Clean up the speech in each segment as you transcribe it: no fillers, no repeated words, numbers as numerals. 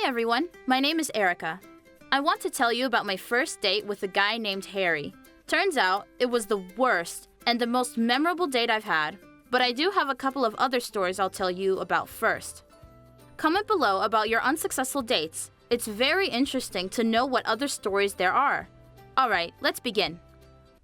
Hi everyone, my name is Erica. I want to tell you about my first date with a guy named Harry. Turns out, it was the worst and the most memorable date I've had, but I do have a couple of other stories I'll tell you about first. Comment below about your unsuccessful dates. It's very interesting to know what other stories there are. Alright, let's begin.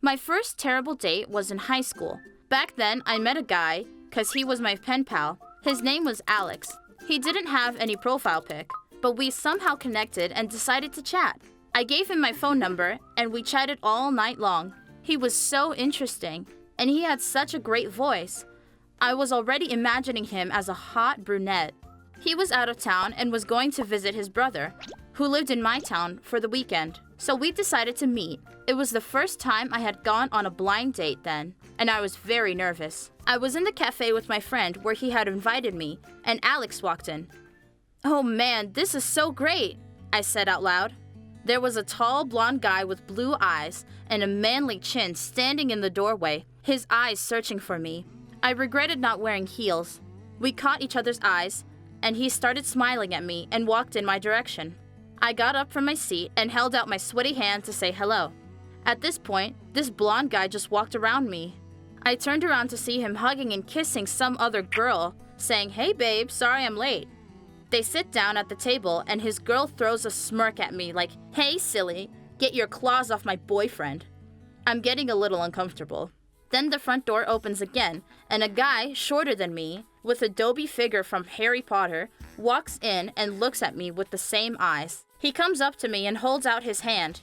My first terrible date was in high school. Back then, I met a guy, cause he was my pen pal. His name was Alex. He didn't have any profile pic, but we somehow connected and decided to chat. I gave him my phone number, and we chatted all night long. He was so interesting, and he had such a great voice. I was already imagining him as a hot brunette. He was out of town and was going to visit his brother, who lived in my town, for the weekend. So we decided to meet. It was the first time I had gone on a blind date then, and I was very nervous. I was in the cafe with my friend where he had invited me, and Alex walked in. "Oh man, this is so great," I said out loud. There was a tall blonde guy with blue eyes and a manly chin standing in the doorway, his eyes searching for me. I regretted not wearing heels. We caught each other's eyes, and he started smiling at me and walked in my direction. I got up from my seat and held out my sweaty hand to say hello. At this point, this blonde guy just walked around me. I turned around to see him hugging and kissing some other girl, saying, "Hey babe, sorry I'm late." They sit down at the table and his girl throws a smirk at me like, "Hey silly, get your claws off my boyfriend." I'm getting a little uncomfortable. Then the front door opens again, and a guy shorter than me, with a Dobby figure from Harry Potter, walks in and looks at me with the same eyes. He comes up to me and holds out his hand.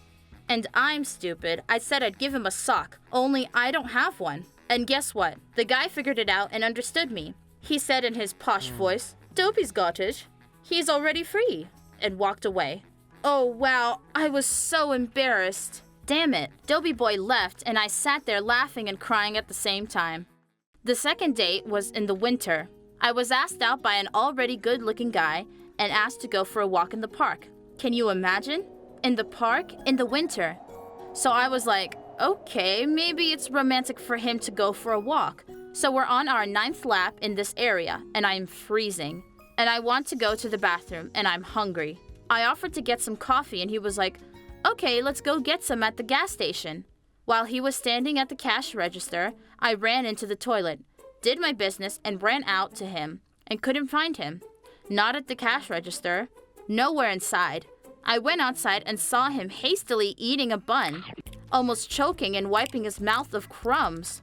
And I'm stupid. I said I'd give him a sock, only I don't have one. And guess what? The guy figured it out and understood me. He said in his posh voice, "Dobby's got it. He's already free," and walked away. Oh wow, I was so embarrassed. Damn it, Dobby boy left and I sat there laughing and crying at the same time. The second date was in the winter. I was asked out by an already good-looking guy and asked to go for a walk in the park. Can you imagine? In the park, in the winter. So I was like, okay, maybe it's romantic for him to go for a walk. So we're on our 9th lap in this area, and I'm freezing. And I want to go to the bathroom, and I'm hungry. I offered to get some coffee, and he was like, "Okay, let's go get some at the gas station." While he was standing at the cash register, I ran into the toilet, did my business, and ran out to him, and couldn't find him. Not at the cash register. Nowhere inside. I went outside and saw him hastily eating a bun, almost choking and wiping his mouth of crumbs.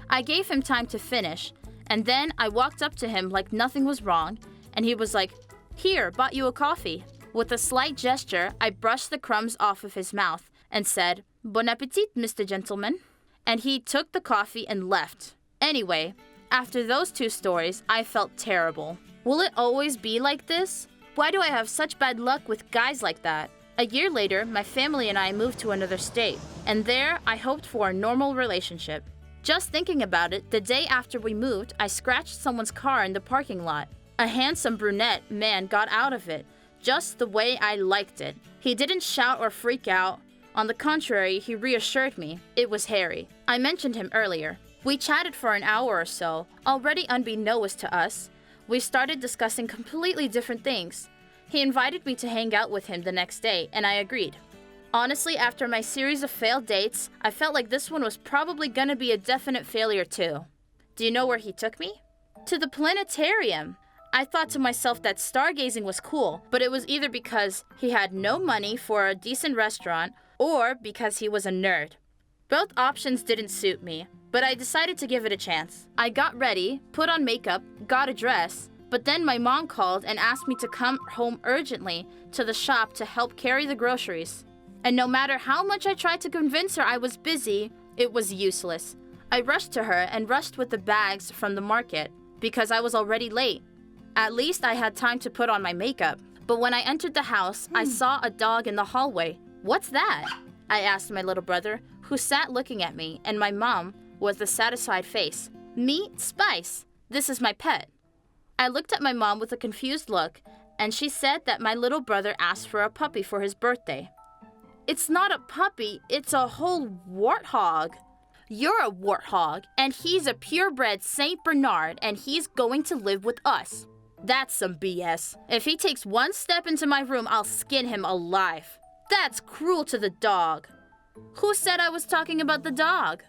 I gave him time to finish, and then I walked up to him like nothing was wrong, and he was like, "Here, bought you a coffee." With a slight gesture, I brushed the crumbs off of his mouth and said, "Bon appetit, Mr. Gentleman." And he took the coffee and left. Anyway, after those two stories, I felt terrible. Will it always be like this? Why do I have such bad luck with guys like that? A year later, my family and I moved to another state, and there I hoped for a normal relationship. Just thinking about it, the day after we moved, I scratched someone's car in the parking lot. A handsome brunette man got out of it, just the way I liked it. He didn't shout or freak out. On the contrary, he reassured me. It was Harry. I mentioned him earlier. We chatted for an hour or so, already unbeknownst to us. We started discussing completely different things. He invited me to hang out with him the next day, and I agreed. Honestly, after my series of failed dates, I felt like this one was probably gonna be a definite failure too. Do you know where he took me? To the planetarium. I thought to myself that stargazing was cool, but it was either because he had no money for a decent restaurant or because he was a nerd. Both options didn't suit me, but I decided to give it a chance. I got ready, put on makeup, got a dress, but then my mom called and asked me to come home urgently to the shop to help carry the groceries. And no matter how much I tried to convince her I was busy, it was useless. I rushed to her and rushed with the bags from the market because I was already late. At least I had time to put on my makeup. But when I entered the house, I saw a dog in the hallway. "What's that?" I asked my little brother, who sat looking at me, and my mom, with a satisfied face. "Me, Spice. This is my pet." I looked at my mom with a confused look, and she said that my little brother asked for a puppy for his birthday. "It's not a puppy, it's a whole warthog." "You're a warthog, and he's a purebred Saint Bernard, and he's going to live with us." That's some BS. If he takes one step into my room, I'll skin him alive. That's cruel to the dog. Who said I was talking about the dog?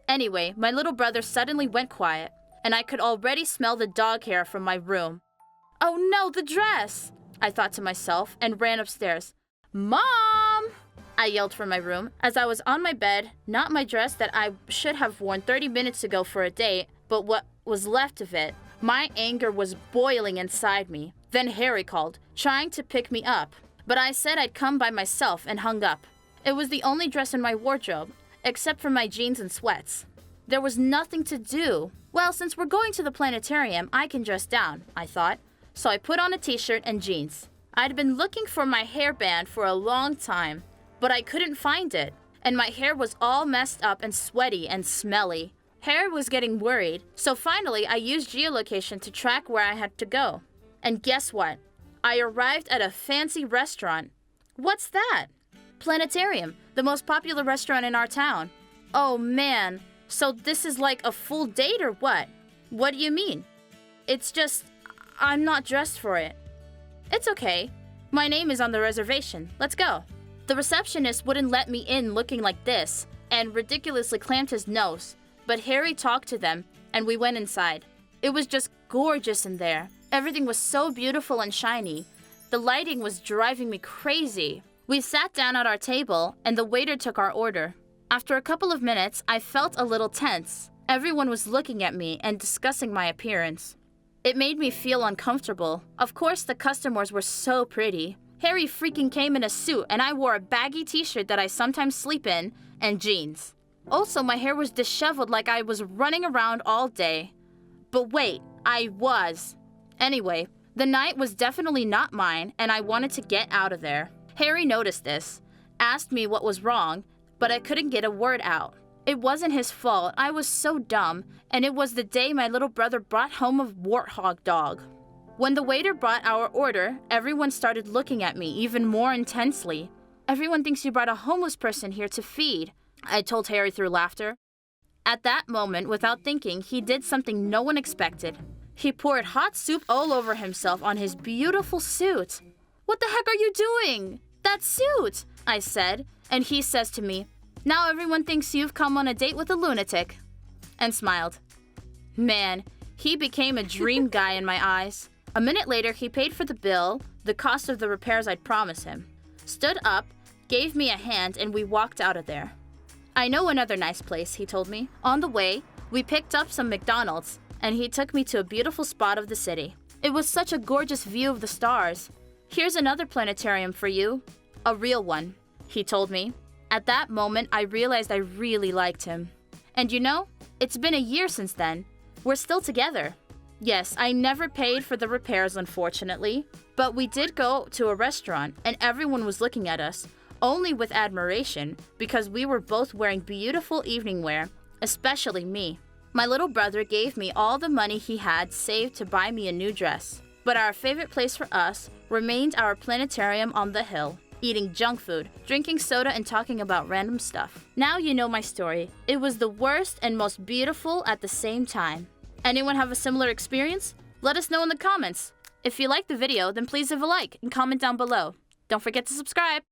Anyway, my little brother suddenly went quiet, and I could already smell the dog hair from my room. Oh no, the dress! I thought to myself and ran upstairs. Mom! I yelled from my room as I was on my bed, not my dress that I should have worn 30 minutes ago for a date, but what was left of it. My anger was boiling inside me. Then Harry called, trying to pick me up, but I said I'd come by myself and hung up. It was the only dress in my wardrobe, except for my jeans and sweats. There was nothing to do. Well, since we're going to the planetarium, I can dress down, I thought. So I put on a t-shirt and jeans. I'd been looking for my hairband for a long time, but I couldn't find it, and my hair was all messed up and sweaty and smelly. Harry was getting worried, so finally I used geolocation to track where I had to go. And guess what? I arrived at a fancy restaurant. What's that? Planetarium, the most popular restaurant in our town. Oh man, so this is like a full date or what? What do you mean? It's just, I'm not dressed for it. It's okay. My name is on the reservation. Let's go. The receptionist wouldn't let me in looking like this and ridiculously clamped his nose. But Harry talked to them, and we went inside. It was just gorgeous in there. Everything was so beautiful and shiny. The lighting was driving me crazy. We sat down at our table, and the waiter took our order. After a couple of minutes, I felt a little tense. Everyone was looking at me and discussing my appearance. It made me feel uncomfortable. Of course, the customers were so pretty. Harry freaking came in a suit, and I wore a baggy t-shirt that I sometimes sleep in, and jeans. Also, my hair was disheveled like I was running around all day. But wait, I was. Anyway, the night was definitely not mine, and I wanted to get out of there. Harry noticed this, asked me what was wrong, but I couldn't get a word out. It wasn't his fault. I was so dumb, and it was the day my little brother brought home a warthog dog. When the waiter brought our order, everyone started looking at me even more intensely. Everyone thinks you brought a homeless person here to feed, I told Harry through laughter. At that moment, without thinking, he did something no one expected. He poured hot soup all over himself on his beautiful suit. What the heck are you doing? That suit, I said, and he says to me, now everyone thinks you've come on a date with a lunatic, and smiled. Man, he became a dream guy in my eyes. A minute later, he paid for the bill, the cost of the repairs I'd promised him, stood up, gave me a hand, and we walked out of there. I know another nice place, he told me. On the way, we picked up some McDonald's, and he took me to a beautiful spot of the city. It was such a gorgeous view of the stars. Here's another planetarium for you. A real one, he told me. At that moment, I realized I really liked him. And you know, it's been a year since then. We're still together. Yes, I never paid for the repairs, unfortunately, but we did go to a restaurant, and everyone was looking at us, only with admiration, because we were both wearing beautiful evening wear, especially me. My little brother gave me all the money he had saved to buy me a new dress. But our favorite place for us remained our planetarium on the hill, eating junk food, drinking soda, and talking about random stuff. Now you know my story. It was the worst and most beautiful at the same time. Anyone have a similar experience? Let us know in the comments. If you liked the video, then please leave a like and comment down below. Don't forget to subscribe.